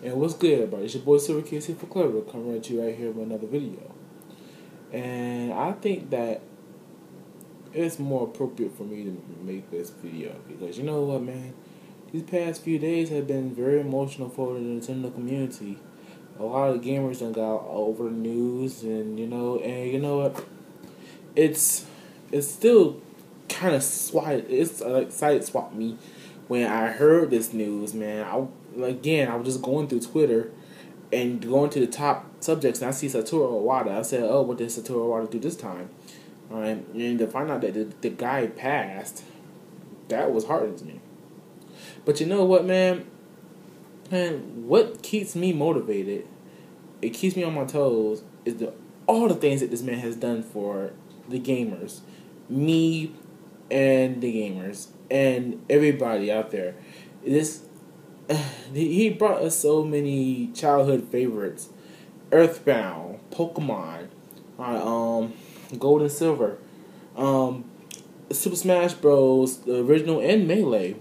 And what's good, everybody? It's your boy Silver Kids here for Clever, coming at you right here with another video. And I think that it's more appropriate for me to make this video because you know what, man? These past few days have been very emotional for the Nintendo community. A lot of gamers done got over the news, and you know what? It's still kind of like side swapped me when I heard this news, man. I was just going through Twitter and going to the top subjects, and I see Saturo Iwata. I said, "Oh, what did Saturo Iwata do this time?" All right, and to find out that the guy passed, that was heartening to me. But you know what, man? Man, what keeps me motivated, it keeps me on my toes, is all the things that this man has done for the gamers, me, and the gamers, and everybody out there. This he brought us so many childhood favorites: Earthbound, Pokemon, Gold and Silver, Super Smash Bros. The original and Melee.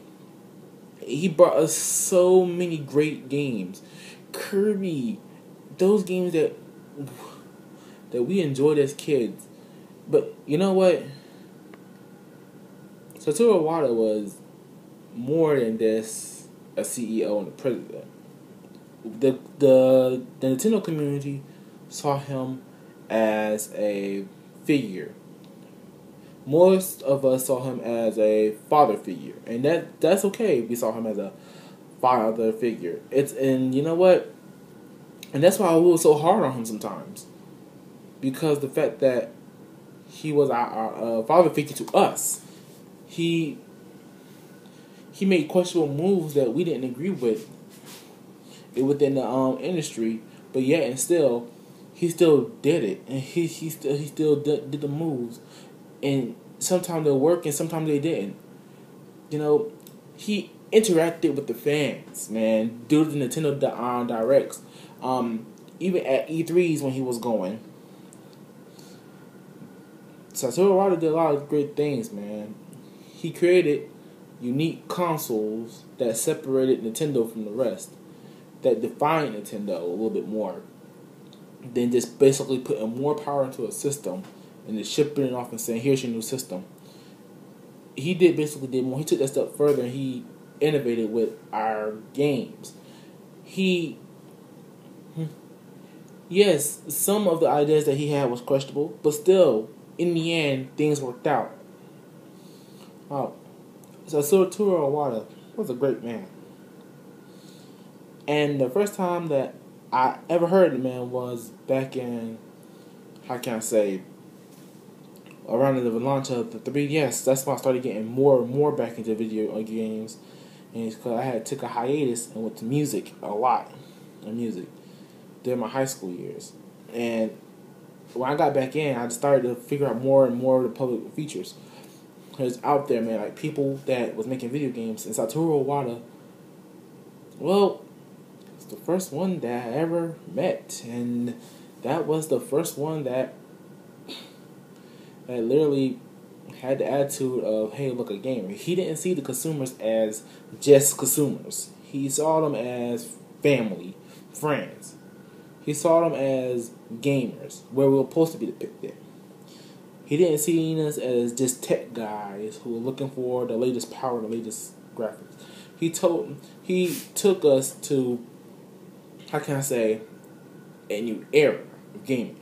He brought us so many great games. Kirby, those games that we enjoyed as kids. But you know what? Saturo Iwata was more than this a CEO and a president. The Nintendo community saw him as a figure. Most of us saw him as a father figure, and that's okay. We saw him as a father figure. And you know what? And that's why we were so hard on him sometimes, because the fact that he was our father figure to us, he made questionable moves that we didn't agree with within the industry, but yet and still, he still did it, and he still did the moves. And sometimes they work and sometimes they didn't. You know, he interacted with the fans, man, due to the Nintendo Directs. Even at E3s when he was going. Saturo Iwata did a lot of great things, man. He created unique consoles that separated Nintendo from the rest, that defined Nintendo a little bit more than just basically putting more power into a system and then shipping it off and saying, "Here's your new system." He basically did more. He took that step further, and he innovated with our games. Yes, some of the ideas that he had was questionable, but still, in the end, things worked out. Wow. So Saturo Iwata was a great man. And the first time that I ever heard the man was back in, how can I say, around the launch of the 3DS. That's when I started getting more and more back into video games. And it's because I took a hiatus and went to music a lot. During my high school years. And when I got back in, I started to figure out more and more of the public features. Because out there, man, like people that was making video games. And Saturo Iwata, well, it's the first one that I ever met. And that was the first one that literally had the attitude of, hey, look, a gamer. He didn't see the consumers as just consumers. He saw them as family, friends. He saw them as gamers, where we were supposed to be depicted. He didn't see us as just tech guys who were looking for the latest power, the latest graphics. He took us to, how can I say, a new era of gaming.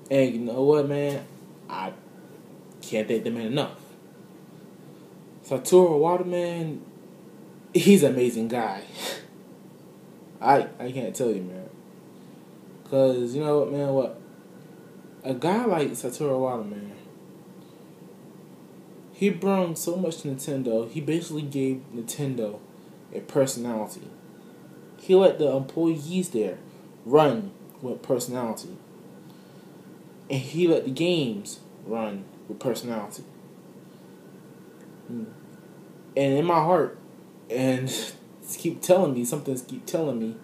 And you know what, man? I can't thank the man enough. Saturo Iwata, man, he's an amazing guy. I can't tell you, man. Because, you know what, man, a guy like Saturo Iwata, man, he brought so much to Nintendo. He basically gave Nintendo a personality. He let the employees there run with personality. And he let the games run with personality. And in my heart, and something keep telling me,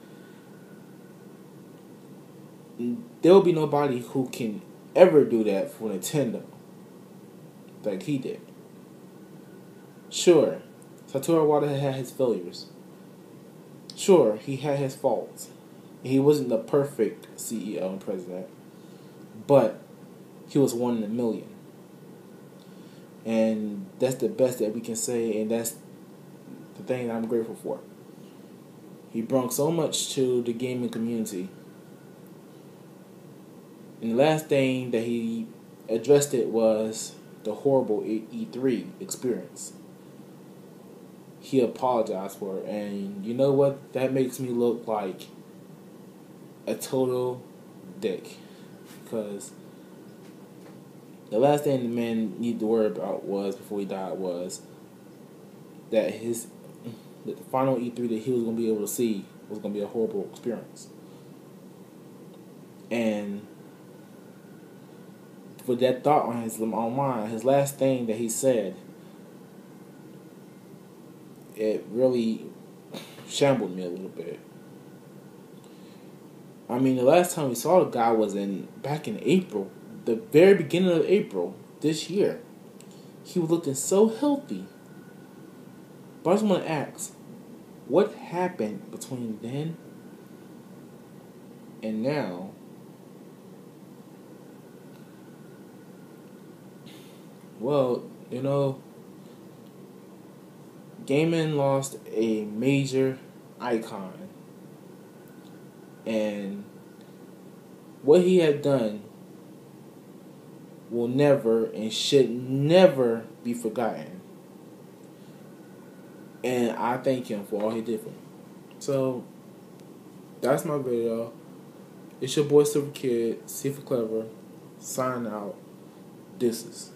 there will be nobody who can ever do that for Nintendo like he did. Sure, Saturo Iwata had his failures. Sure, he had his faults. He wasn't the perfect CEO and president, but he was one in a million. And that's the best that we can say, and that's the thing that I'm grateful for. He brought so much to the gaming community. And the last thing that he addressed it was the horrible E3 experience. He apologized for it, and you know what? That makes me look like a total dick, because the last thing the man needed to worry about was before he died was that the final E3 that he was going to be able to see was going to be a horrible experience. And with that thought on his own mind, his last thing that he said, it really shambled me a little bit. I mean, the last time we saw the guy was back in April, the very beginning of April this year. He was looking so healthy. But I just want to ask, what happened between then and now? Well, gaming lost a major icon. And what he had done will never and should never be forgotten. And I thank him for all he did for me. So, that's my video. It's your boy Silver Kid, C for Clever, sign out. Deuces.